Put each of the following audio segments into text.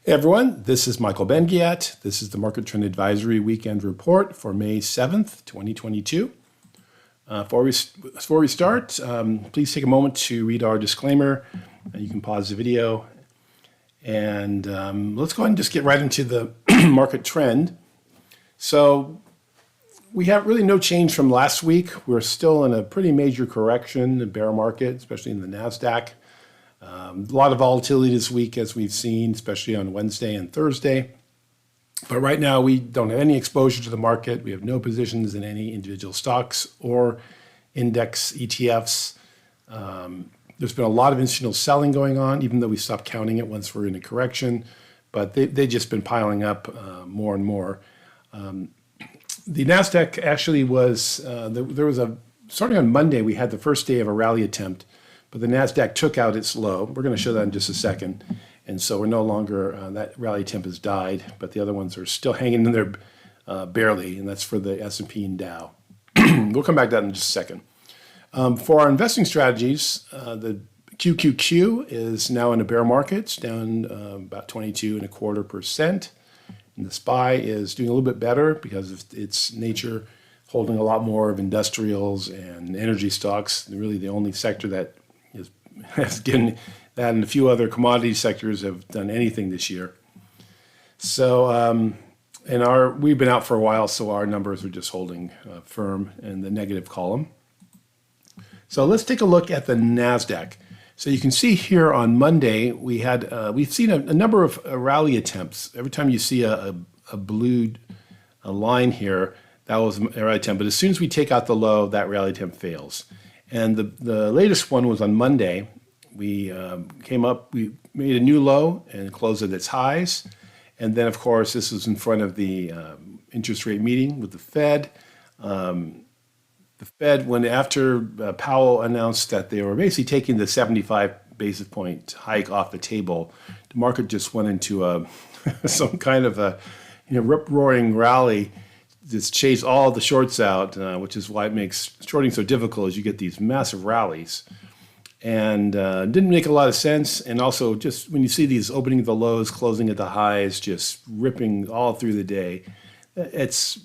Hey everyone, this is Michael Bengiat. This is the Market Trend Advisory Weekend Report for May 7th, 2022. Before we start, please take a moment to read our disclaimer. You can pause the video. And let's go ahead and just get right into the market trend. So we have really no change from last week. We're still in a pretty major correction, the bear market, especially in the NASDAQ. A lot of volatility this week, as we've seen, especially on Wednesday and Thursday. But right now, we don't have any exposure to the market. We have no positions in any individual stocks or index ETFs. There's been a lot of institutional selling going on, even though we stopped counting it once we're in a correction. But they've just been piling up more and more. The NASDAQ actually was, there was starting on Monday, we had the first day of a rally attempt. But the NASDAQ took out its low. We're going to show that in just a second. And so we're no longer, that rally attempt has died, but the other ones are still hanging in there barely, and that's for the S&P and Dow. We'll come back to that in just a second. For our investing strategies, the QQQ is now in a bear market. It's down about 22.25%. And the SPY is doing a little bit better because of its nature, holding a lot more of industrials and energy stocks. Really the only sector that has given that, and a few other commodity sectors have done anything this year. So, we've been out for a while, so our numbers are just holding firm in the negative column. So let's take a look at the NASDAQ. So you can see here on Monday, we've seen a number of rally attempts. Every time you see a blue line here, that was a rally attempt. But as soon as we take out the low, that rally attempt fails. And the latest one was on Monday. We came up, we made a new low and closed at its highs. And then, of course, this was in front of the interest rate meeting with the Fed. The Fed, after Powell announced that they were basically taking the 75 basis point hike off the table, the market just went into some kind of a rip-roaring rally. Just chase all the shorts out, which is why it makes shorting so difficult, as you get these massive rallies. And didn't make a lot of sense. And also, just when you see these opening at the lows, closing at the highs, just ripping all through the day, it's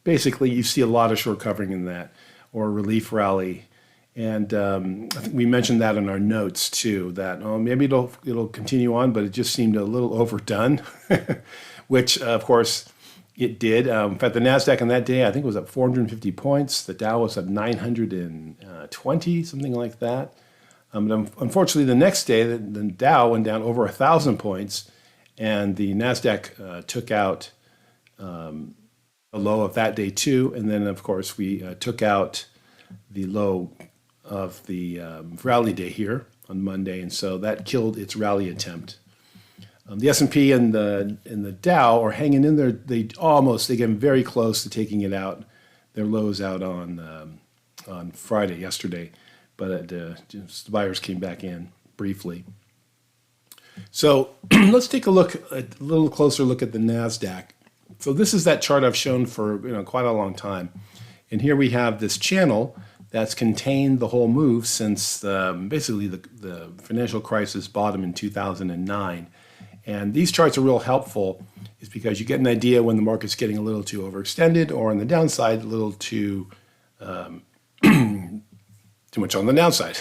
basically, you see a lot of short covering in that, or relief rally. And I think we mentioned that in our notes too, that maybe it'll continue on, but it just seemed a little overdone, which of course, it did. In fact, the NASDAQ on that day, I think it was up 450 points. The Dow was up 920, something like that. But unfortunately, the next day, the Dow went down over 1,000 points, and the NASDAQ took out a low of that day too. And then, of course, we took out the low of the rally day here on Monday, and so that killed its rally attempt. The S&P and the Dow are hanging in there. They get very close to taking it out. Their lows out on Friday, yesterday, but the buyers came back in briefly. So let's take a little closer look at the NASDAQ. So this is that chart I've shown for quite a long time, and here we have this channel that's contained the whole move since basically the financial crisis bottom in 2009. And these charts are real helpful, is because you get an idea when the market's getting a little too overextended, or on the downside, a little too much on the downside.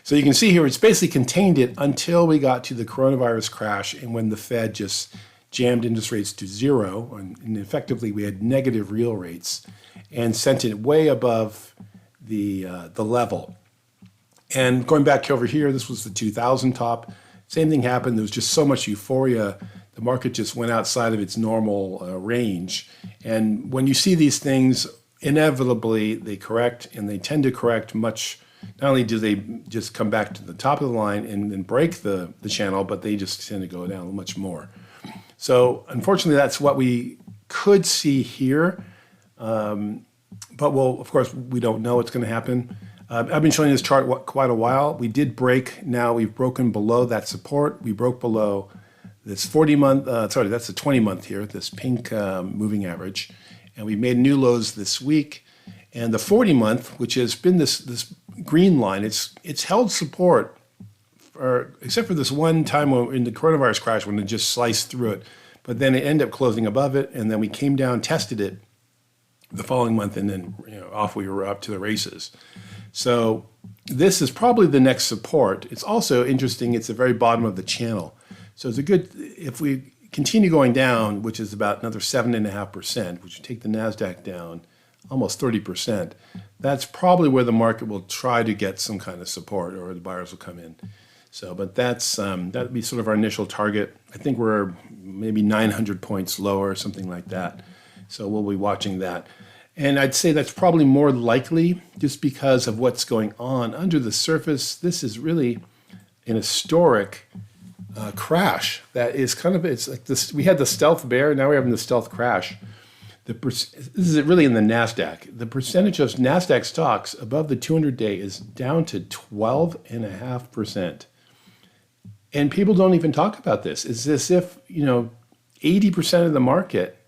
So you can see here, it's basically contained it until we got to the coronavirus crash, and when the Fed just jammed interest rates to zero, and effectively we had negative real rates, and sent it way above the level. And going back over here, this was the 2000 top. Same thing happened. There was just so much euphoria. The market just went outside of its normal range. And when you see these things, inevitably they correct, and they tend to correct much. Not only do they just come back to the top of the line and break the channel, but they just tend to go down much more. So unfortunately, that's what we could see here. But of course, we don't know what's going to happen. I've been showing this chart quite a while. We did break. Now we've broken below that support. We broke below this 40-month, that's the 20-month here, this pink moving average. And we made new lows this week. And the 40-month, which has been this green line, it's held support or except for this one time when, in the coronavirus crash when it just sliced through it, but then it ended up closing above it, and then we came down, tested it the following month, and then off we were up to the races. So this is probably the next support. It's also interesting. It's the very bottom of the channel. So it's a good, if we continue going down, which is about another 7.5%, which would take the NASDAQ down almost 30%, that's probably where the market will try to get some kind of support, or the buyers will come in. So, but that's that'd be sort of our initial target. I think we're maybe 900 points lower, something like that. So we'll be watching that. And I'd say that's probably more likely just because of what's going on under the surface. This is really an historic crash that is kind of, it's like this, we had the stealth bear, now we're having the stealth crash. This is really in the NASDAQ. The percentage of NASDAQ stocks above the 200-day is down to 12.5%. And people don't even talk about this. It's as if, 80% of the market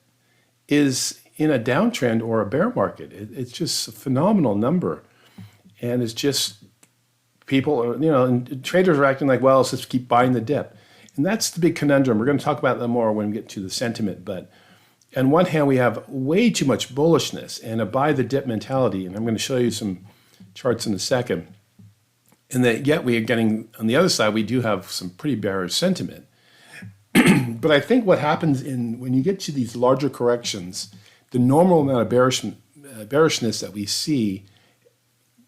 is in a downtrend or a bear market. It's just a phenomenal number. And it's just people, and traders are acting like, well, let's just keep buying the dip. And that's the big conundrum. We're going to talk about that more when we get to the sentiment. But on one hand, we have way too much bullishness and a buy the dip mentality. And I'm going to show you some charts in a second. And that yet we are getting, on the other side, we do have some pretty bearish sentiment. But I think what happens when you get to these larger corrections, the normal amount of bearishness that we see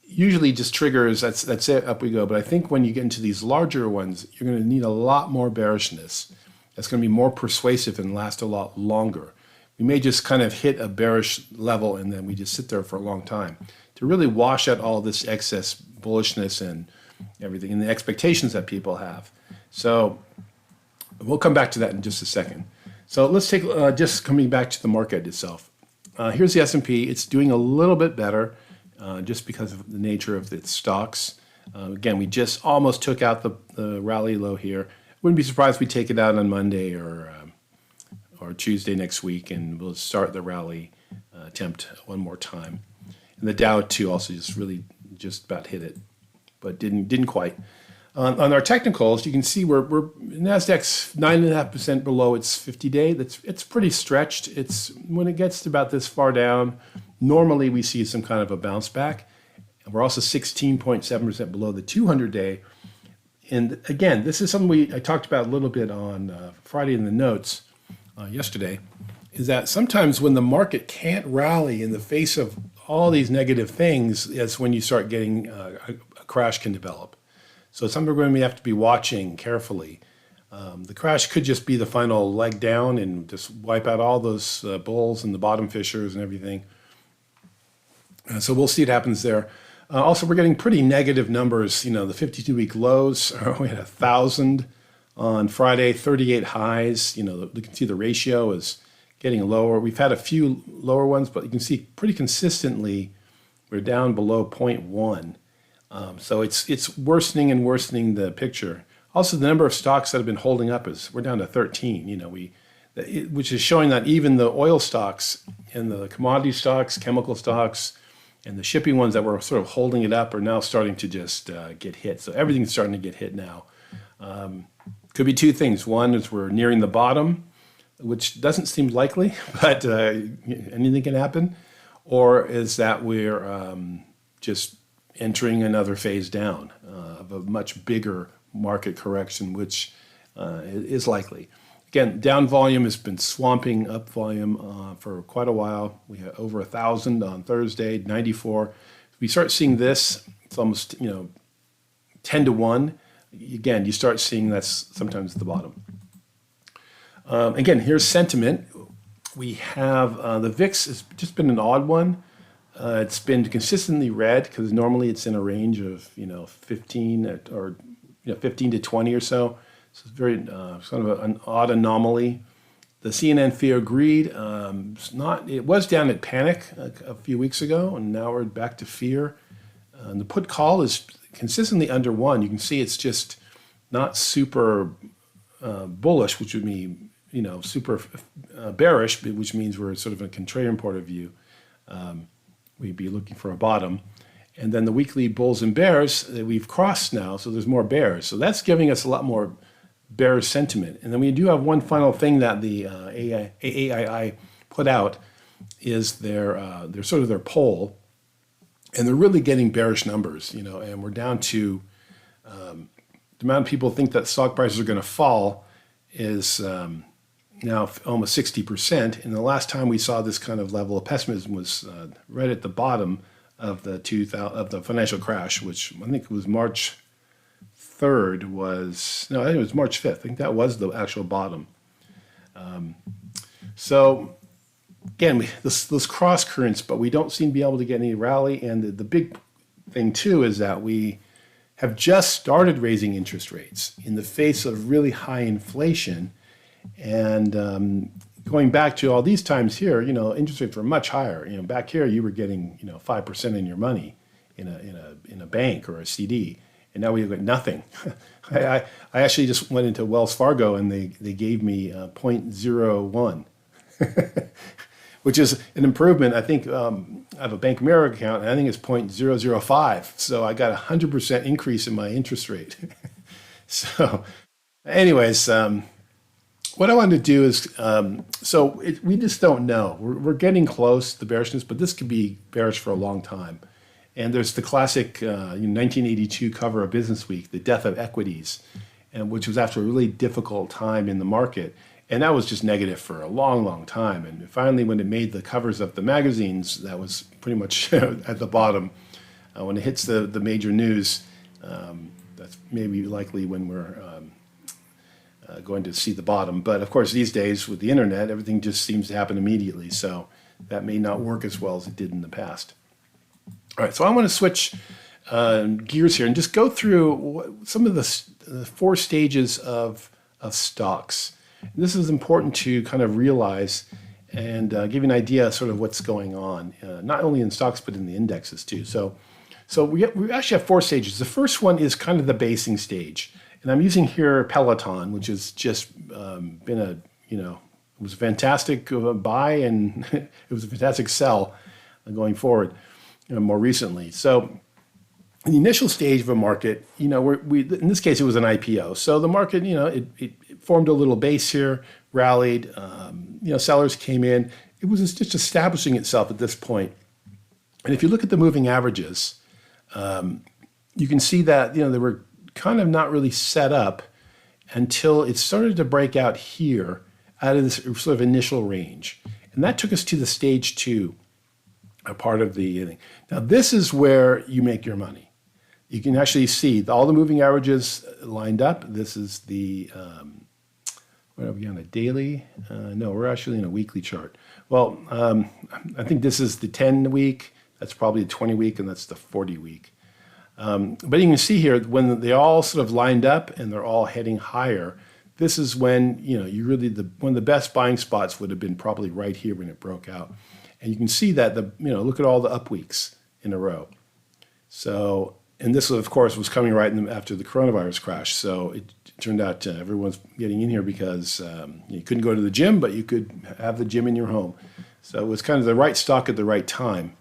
usually just triggers, that's it, up we go. But I think when you get into these larger ones, you're going to need a lot more bearishness. That's going to be more persuasive and last a lot longer. We may just kind of hit a bearish level and then we just sit there for a long time to really wash out all this excess bullishness and everything and the expectations that people have. So we'll come back to that in just a second. So let's take, just coming back to the market itself. Here's the S&P. It's doing a little bit better just because of the nature of the stocks. Again, we just almost took out the rally low here. Wouldn't be surprised if we take it out on Monday or Tuesday next week, and we'll start the rally attempt one more time. And the Dow too also just about hit it, but didn't quite. On our technicals, you can see we're NASDAQ's 9.5% below its 50-day. It's pretty stretched. It's when it gets to about this far down, normally we see some kind of a bounce back. And we're also 16.7% below the 200-day. And again, this is something I talked about a little bit on Friday in the notes yesterday, is that sometimes when the market can't rally in the face of all these negative things, that's when you start getting a crash can develop. So it's something we're going to have to be watching carefully. The crash could just be the final leg down and just wipe out all those bulls and the bottom fishers and everything. So we'll see what happens there. Also, we're getting pretty negative numbers. The 52-week lows, we had 1,000 on Friday, 38 highs. You can see the ratio is getting lower. We've had a few lower ones, but you can see pretty consistently we're down below 0.1. So it's worsening and worsening the picture. Also, the number of stocks that have been holding up we're down to 13. Which is showing that even the oil stocks and the commodity stocks, chemical stocks, and the shipping ones that were sort of holding it up are now starting to just get hit. So everything's starting to get hit now. Could be two things. One is we're nearing the bottom, which doesn't seem likely, but anything can happen. Or is that we're just entering another phase down of a much bigger market correction, which is likely. Again, down volume has been swamping up volume for quite a while. We had over 1,000 on Thursday, 94. If we start seeing this, it's almost 10 to 1. Again, you start seeing that's sometimes the bottom. Again, here's sentiment. We have the VIX has just been an odd one. It's been consistently red because normally it's in a range of 15 or 15 to 20 or so. So it's very sort of an odd anomaly. The CNN fear greed, it was down at panic a few weeks ago, and now we're back to fear. And the put call is consistently under 1. You can see it's just not super bullish, which would mean super bearish, which means we're sort of a contrarian point of view. We'd be looking for a bottom. And then the weekly bulls and bears that we've crossed now, so there's more bears. So that's giving us a lot more bearish sentiment. And then we do have one final thing that the AAII put out is their sort of their poll, and they're really getting bearish numbers, and we're down to the amount of people think that stock prices are going to fall is now almost 60%. And the last time we saw this kind of level of pessimism was right at the bottom of the financial crash, which I think was March 3rd I think it was March 5th. I think that was the actual bottom. So again, those cross currents, but we don't seem to be able to get any rally. And the big thing too is that we have just started raising interest rates in the face of really high inflation. And going back to all these times here, interest rates were much higher. Back here you were getting 5% in your money in a bank or a CD, and now we've got nothing. I actually just went into Wells Fargo and they gave me 0.01, which is an improvement. I think I have a Bank of America account, and I think it's 0.005. So I got 100% increase in my interest rate. So, anyways. What I wanted to do is, we just don't know. We're getting close to the bearishness, but this could be bearish for a long time. And there's the classic 1982 cover of Business Week, The Death of Equities, which was after a really difficult time in the market. And that was just negative for a long, long time. And finally, when it made the covers of the magazines, that was pretty much at the bottom. When it hits the major news, that's maybe likely when we're going to see the bottom. But of course, these days with the internet, everything just seems to happen immediately. So that may not work as well as it did in the past. All right, so I want to switch gears here and just go through some of the 4 stages of stocks. And this is important to kind of realize and give you an idea of sort of what's going on, not only in stocks, but in the indexes too. So we actually have 4 stages. The first one is kind of the basing stage. And I'm using here Peloton, which has just been it was a fantastic buy and it was a fantastic sell going forward more recently. So in the initial stage of a market, in this case, it was an IPO. So the market, it formed a little base here, rallied, sellers came in. It was just establishing itself at this point. And if you look at the moving averages, you can see that, they were kind of not really set up until it started to break out here out of this sort of initial range. And that took us to the stage 2, a part of the thing. Now, this is where you make your money. You can actually see all the moving averages lined up. This is the, what are we on, a daily? No, we're actually in a weekly chart. Well, I think this is the 10-week, that's probably the 20-week, and that's the 40-week. But you can see here, when they all sort of lined up and they're all heading higher, this is when, you really, one of the best buying spots would have been probably right here when it broke out. And you can see that, look at all the up weeks in a row. So, and this, of course, was coming right after the coronavirus crash. So it turned out everyone's getting in here because you couldn't go to the gym, but you could have the gym in your home. So it was kind of the right stock at the right time.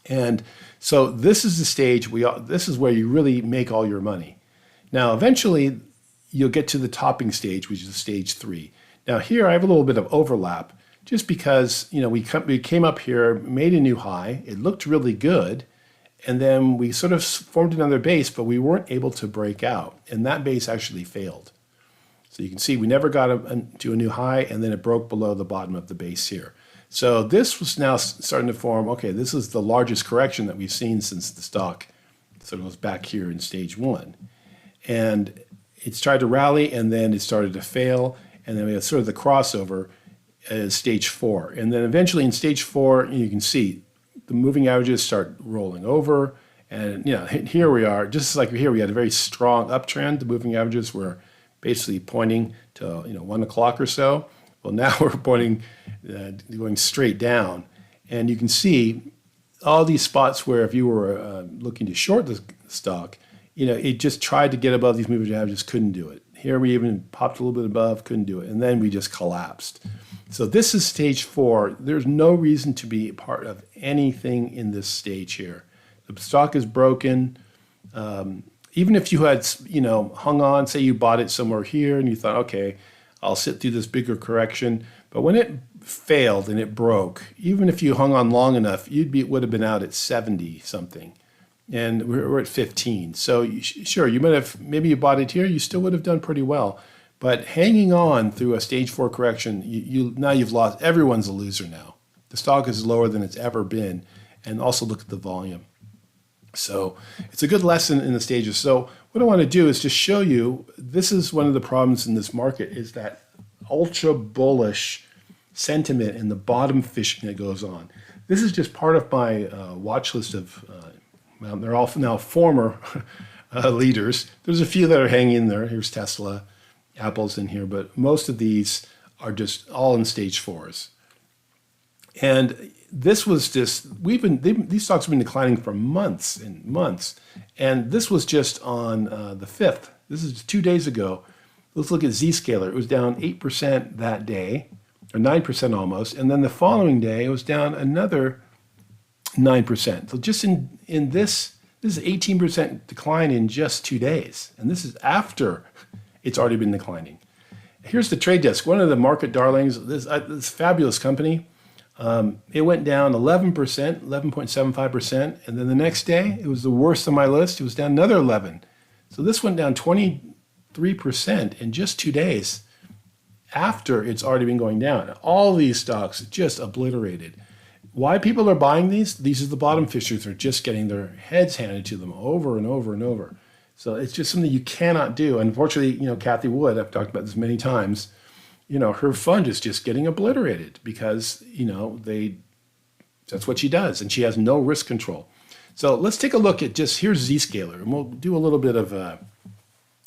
And so this is the stage, this is where you really make all your money. Now, eventually, you'll get to the topping stage, which is stage 3. Now, here I have a little bit of overlap, just because we came up here, made a new high, it looked really good, and then we sort of formed another base, but we weren't able to break out, and that base actually failed. So you can see we never got to a new high, and then it broke below the bottom of the base here. So this was now starting to form, okay, this is the largest correction that we've seen since the stock sort of was back here in stage 1. And it's tried to rally, and then it started to fail, and then we had sort of the crossover as stage 4. And then eventually in stage 4, you can see the moving averages start rolling over. And here we are, just like here, we had a very strong uptrend. The moving averages were basically pointing to 1 o'clock or so. Well, now we're pointing, going straight down. And you can see all these spots where if you were looking to short the stock, it just tried to get above these moving averages, couldn't do it. Here we even popped a little bit above, couldn't do it. And then we just collapsed. So this is stage 4. There's no reason to be a part of anything in this stage here. The stock is broken. Even if you had, hung on, say you bought it somewhere here and you thought, okay, I'll sit through this bigger correction. But when it failed and it broke, even if you hung on long enough, would have been out at 70 something. And we're at 15. So sure, maybe you bought it here, you still would have done pretty well. But hanging on through a stage 4 correction, now you've lost. Everyone's a loser now. The stock is lower than it's ever been. And also look at the volume. So it's a good lesson in the stages. So what I want to do is just show you, this is one of the problems in this market, is that ultra bullish sentiment and the bottom fishing that goes on. This is just part of my watch list of, they're all now former leaders. There's a few that are hanging in there. Here's Tesla, Apple's in here, but most of these are just all in stage 4s. And this was just, these stocks have been declining for months and months. And this was just on the 5th. This is 2 days ago. Let's look at Zscaler. It was down 8% that day, or 9% almost. And then the following day, it was down another 9%. So just in this is 18% decline in just 2 days. And this is after it's already been declining. Here's the trade desk, one of the market darlings, this fabulous company. It went down 11%, 11.75%. And then the next day, it was the worst on my list. It was down another 11. So this went down 23% in just 2 days after it's already been going down. All these stocks just obliterated. Why people are buying these? These are the bottom fishers. They're just getting their heads handed to them over and over and over. So it's just something you cannot do. Unfortunately, Kathy Wood, I've talked about this many times, her fund is just getting obliterated because, that's what she does. And she has no risk control. So let's take a look at here's Zscaler. And we'll do a little bit of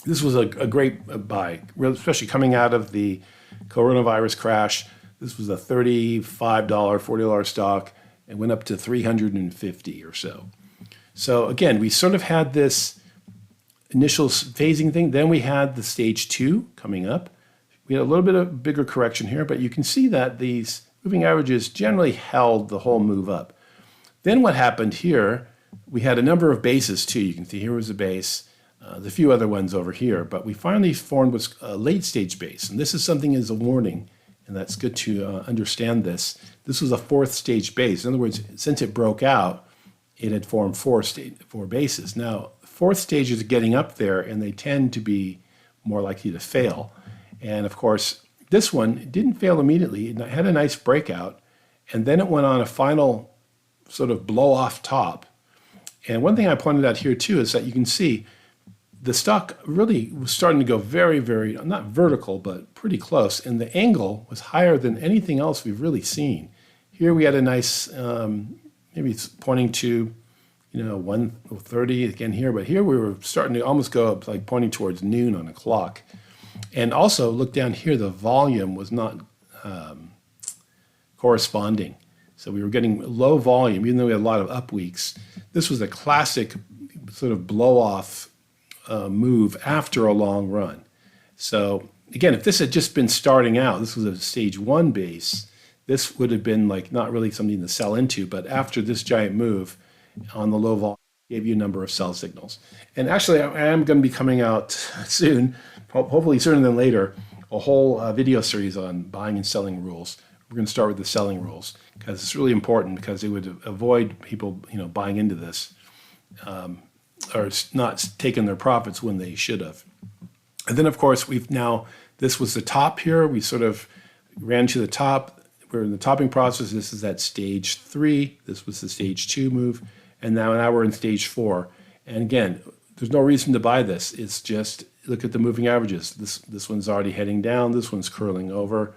this was a great buy, especially coming out of the coronavirus crash. This was a $35, $40 stock. It went up to 350 or so. So again, we sort of had this initial phasing thing. Then we had the stage 2 coming up. We had a little bit of bigger correction here, but you can see that these moving averages generally held the whole move up. Then what happened here, we had a number of bases too. You can see here was a base, the few other ones over here, but we finally formed what's a late stage base. And this is something as a warning, and that's good to understand this. This was a 4th stage base. In other words, since it broke out, it had formed 4 bases. Now, 4th stage is getting up there, and they tend to be more likely to fail. And of course, this one didn't fail immediately. It had a nice breakout, and then it went on a final sort of blow off top. And one thing I pointed out here too is that you can see the stock really was starting to go very, very, not vertical, but pretty close. And the angle was higher than anything else we've really seen. Here we had a nice, maybe it's pointing to, 130 again here, but here we were starting to almost go up, like pointing towards noon on a clock. And also look down here, the volume was not corresponding. So we were getting low volume, even though we had a lot of up weeks. This was a classic sort of blow off move after a long run. So again, if this had just been starting out, this was a stage 1 base, this would have been like not really something to sell into, but after this giant move on the low volume, gave you a number of sell signals. And actually, I am going to be coming out soon, hopefully sooner than later, a whole video series on buying and selling rules. We're going to start with the selling rules because it's really important because it would avoid people, buying into this or not taking their profits when they should have. And then, of course, this was the top here. We sort of ran to the top. We're in the topping process. This is at stage 3. This was the stage 2 move. And now we're in stage 4. And again, there's no reason to buy this. It's just look at the moving averages. This one's already heading down. This one's curling over,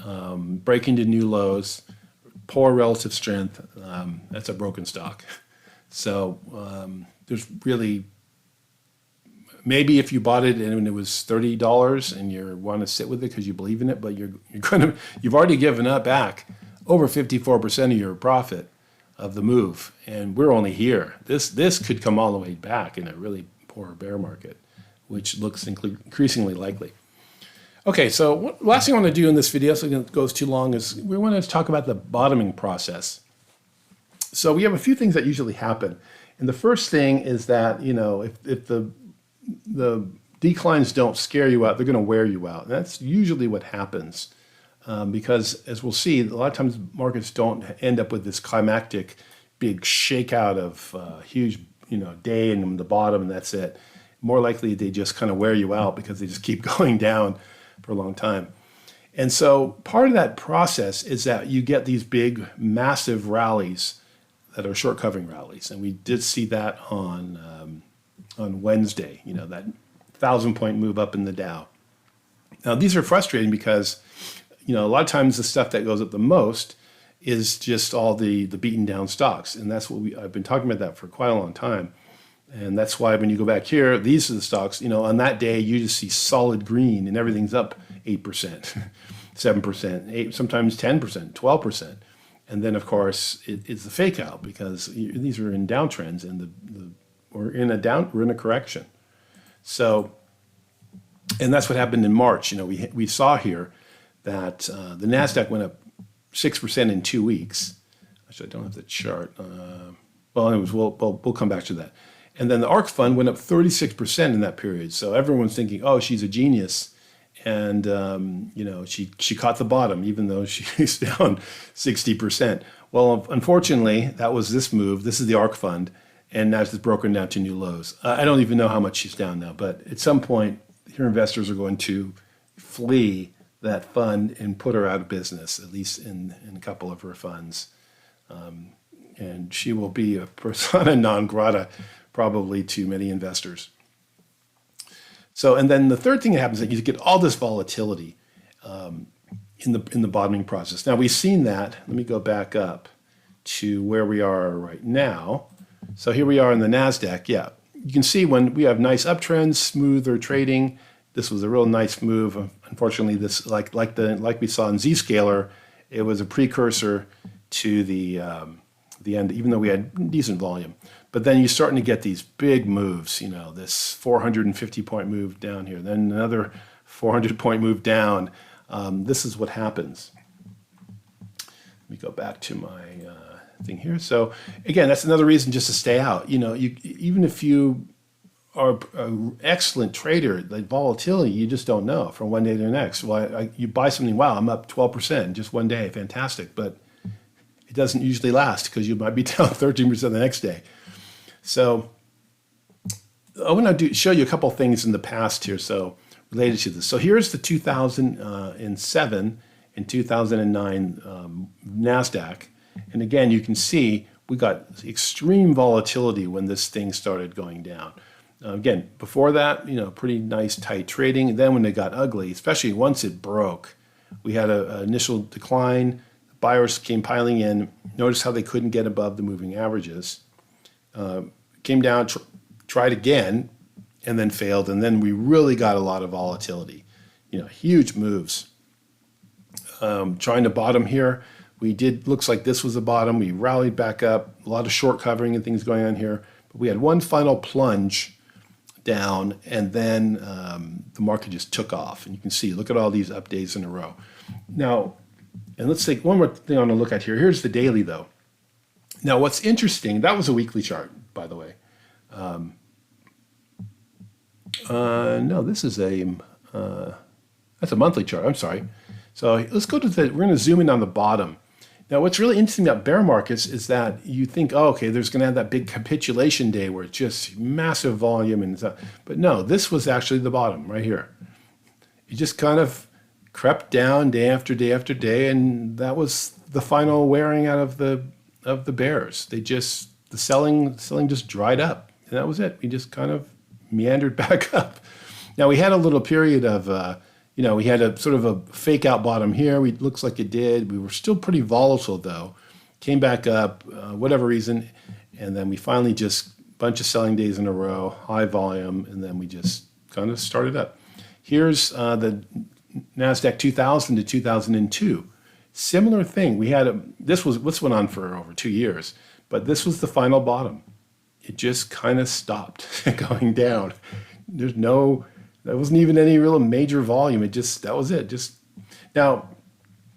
breaking to new lows, poor relative strength. That's a broken stock. So there's really, maybe if you bought it and it was $30 and you want to sit with it because you believe in it, but you've already given up back over 54% of your profit of the move, and we're only here. This could come all the way back in a really poor bear market, which looks increasingly likely. Okay, so last thing I want to do in this video, so it goes too long, is we want to talk about the bottoming process. So we have a few things that usually happen, And the first thing is that, if the declines don't scare you out, they're going to wear you out. And that's usually what happens. Because as we'll see, a lot of times markets don't end up with this climactic big shakeout of huge, day in the bottom, and that's it. More likely, they just kind of wear you out because they just keep going down for a long time. And so part of that process is that you get these big, massive rallies that are short covering rallies. And we did see that on Wednesday, that 1,000-point move up in the Dow. Now, these are frustrating because, a lot of times the stuff that goes up the most is just all the beaten down stocks. And that's what I've been talking about that for quite a long time. And that's why when you go back here, these are the stocks, on that day, you just see solid green and everything's up 8%, 7%, sometimes 10%, 12%. And then, of course, it's the fake out because these are in downtrends and we're in a correction. So, and that's what happened in March. We saw here that the NASDAQ went up 6% in 2 weeks. Actually, I don't have the chart. Anyways, we'll come back to that. And then the ARK fund went up 36% in that period. So everyone's thinking, oh, she's a genius. And, she caught the bottom, even though she's down 60%. Well, unfortunately, that was this move. This is the ARK fund. And now it's broken down to new lows. I don't even know how much she's down now. But at some point, your investors are going to flee that fund and put her out of business, at least in a couple of her funds. And she will be a persona non grata probably to many investors. So, and then the third thing that happens is that you get all this volatility in the bottoming process. Now, we've seen that. Let me go back up to where we are right now. So here we are in the NASDAQ. Yeah, you can see when we have nice uptrends, smoother trading. This was a real nice move. Unfortunately, this like we saw in Zscaler, it was a precursor to the end, even though we had decent volume. But then you're starting to get these big moves, this 450-point move down here, then another 400-point move down. This is what happens. Let me go back to my thing here. So again, that's another reason just to stay out. Even if you are an excellent trader, like volatility, you just don't know from one day to the next. Well, you buy something, wow, I'm up 12% in just one day, fantastic. But it doesn't usually last because you might be down 13% the next day. So I want to show you a couple things in the past here, so related to this. So here's the 2007 and 2009 NASDAQ. And again, you can see we got extreme volatility when this thing started going down. Again, before that, pretty nice tight trading. And then when it got ugly, especially once it broke, we had an initial decline. Buyers came piling in. Notice how they couldn't get above the moving averages. Came down, tried again, and then failed. And then we really got a lot of volatility, huge moves. Trying to bottom here. Looks like this was the bottom. We rallied back up, a lot of short covering and things going on here. But we had one final plunge down, and then the market just took off. And you can see, look at all these up days in a row. Now, and let's take one more thing I want to look at here. Here's the daily, though. Now, what's interesting, that was a weekly chart, by the way. No, this is that's a monthly chart. I'm sorry. So let's go to we're going to zoom in on the bottom. Now, what's really interesting about bear markets is that you think, oh, okay, there's going to have that big capitulation day where it's just massive volume and stuff. But no, this was actually the bottom right here. It just kind of crept down day after day after day, and that was the final wearing out of the bears. The selling just dried up, and that was it. We just kind of meandered back up. Now, we had a little period of we had a sort of a fake out bottom here. Looks like it did. We were still pretty volatile, though. Came back up, whatever reason, and then we finally just bunch of selling days in a row, high volume, and then we just kind of started up. Here's the NASDAQ 2000 to 2002. Similar thing. This went on for over 2 years, but this was the final bottom. It just kind of stopped going down. There wasn't even any real major volume. That was it. Now,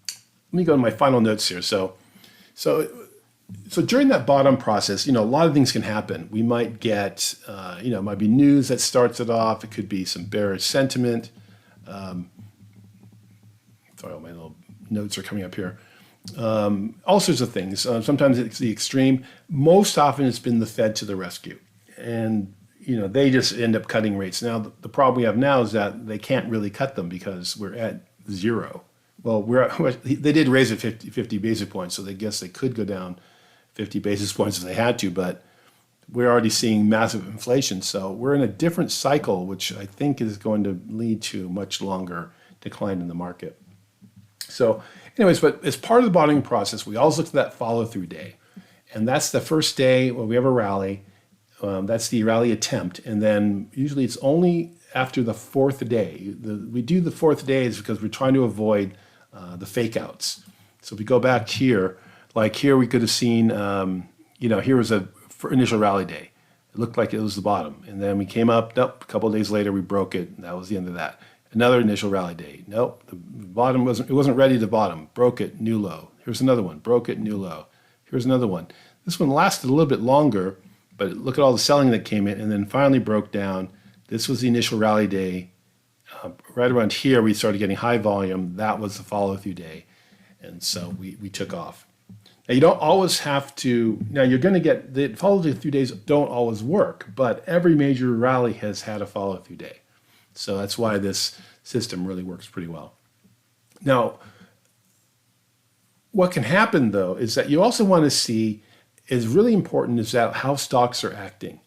let me go to my final notes here. So So during that bottom process, a lot of things can happen. We might get, it might be news that starts it off. It could be some bearish sentiment. Sorry, my little notes are coming up here. All sorts of things. Sometimes it's the extreme. Most often it's been the Fed to the rescue. And, they just end up cutting rates. Now, the problem we have now is that they can't really cut them because we're at zero. Well, they did raise it 50 basis points, so I guess they could go down 50 basis points if they had to, but we're already seeing massive inflation. So we're in a different cycle, which I think is going to lead to a much longer decline in the market. So anyways, but as part of the bottoming process, we always look at that follow-through day. And that's the first day when we have a rally. That's the rally attempt. And then usually it's only after the fourth day. We do the fourth day is because we're trying to avoid the fake outs. So if we go back here, like here we could have seen, here was a initial rally day. It looked like it was the bottom. And then we came up, nope, a couple of days later we broke it. And that was the end of that. Another initial rally day. Nope, the bottom wasn't ready to bottom. Broke it, new low. Here's another one. Broke it, new low. Here's another one. This one lasted a little bit longer, but look at all the selling that came in and then finally broke down. This was the initial rally day. Right around here, we started getting high volume. That was the follow-through day. And so we took off. Now, you don't always have to, you're going to get, the follow-through days don't always work, but every major rally has had a follow-through day. So that's why this system really works pretty well. Now, what can happen, though, is that you also want to see, is really important, is that how stocks are acting.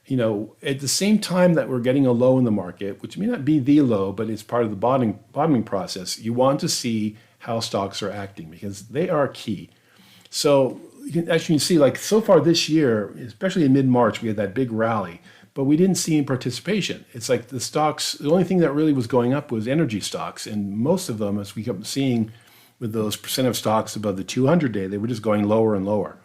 At the same time that we're getting a low in the market, which may not be the low, but it's part of the bottoming process, you want to see how stocks are acting because they are key. So you can actually see, like so far this year, especially in mid-March, we had that big rally, but we didn't see any participation. It's like the stocks, the only thing that really was going up was energy stocks. And most of them, as we kept seeing with those percent of stocks above the 200-day, they were just going lower and lower.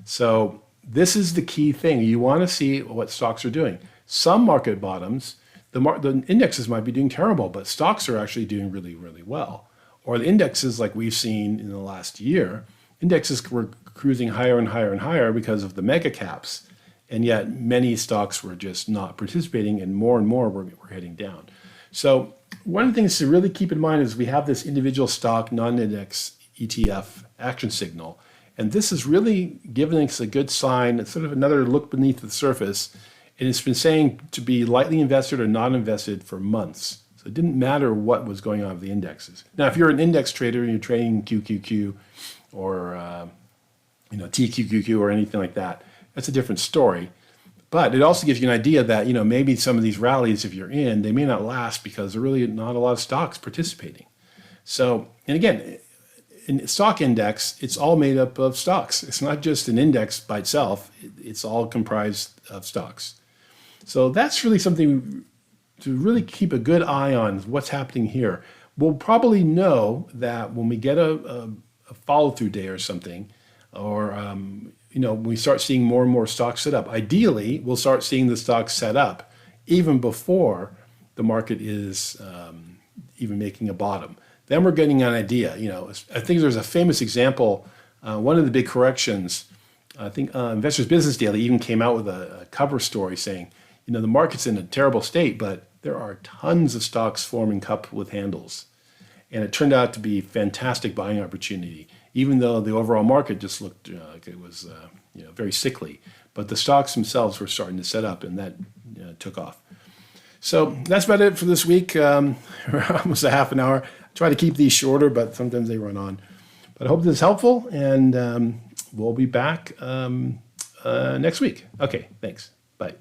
So this is the key thing. You want to see what stocks are doing. Some market bottoms, the indexes might be doing terrible, but stocks are actually doing really, really well. Or the indexes, like we've seen in the last year, indexes were cruising higher and higher and higher because of the mega caps. And yet many stocks were just not participating and more were heading down. So one of the things to really keep in mind is we have this individual stock non-index ETF action signal. And this is really giving us a good sign. It's sort of another look beneath the surface. And it's been saying to be lightly invested or not invested for months. So it didn't matter what was going on with the indexes. Now, if you're an index trader and you're trading QQQ or TQQQ or anything like that, that's a different story. But it also gives you an idea that maybe some of these rallies, if you're in, they may not last because there are really not a lot of stocks participating. So, and again, in stock index, it's all made up of stocks. It's not just an index by itself. It's all comprised of stocks. So that's really something to really keep a good eye on what's happening here. We'll probably know that when we get a follow-through day or something, or we start seeing more and more stocks set up. Ideally, we'll start seeing the stocks set up even before the market is even making a bottom. Then we're getting an idea. I think there's a famous example. One of the big corrections, I think Investors Business Daily even came out with a cover story saying, the market's in a terrible state, but there are tons of stocks forming cup with handles. And it turned out to be a fantastic buying opportunity, even though the overall market just looked like it was very sickly. But the stocks themselves were starting to set up, and that took off. So that's about it for this week. We're almost a half an hour. I try to keep these shorter, but sometimes they run on. But I hope this is helpful, and we'll be back next week. Okay, thanks. Bye.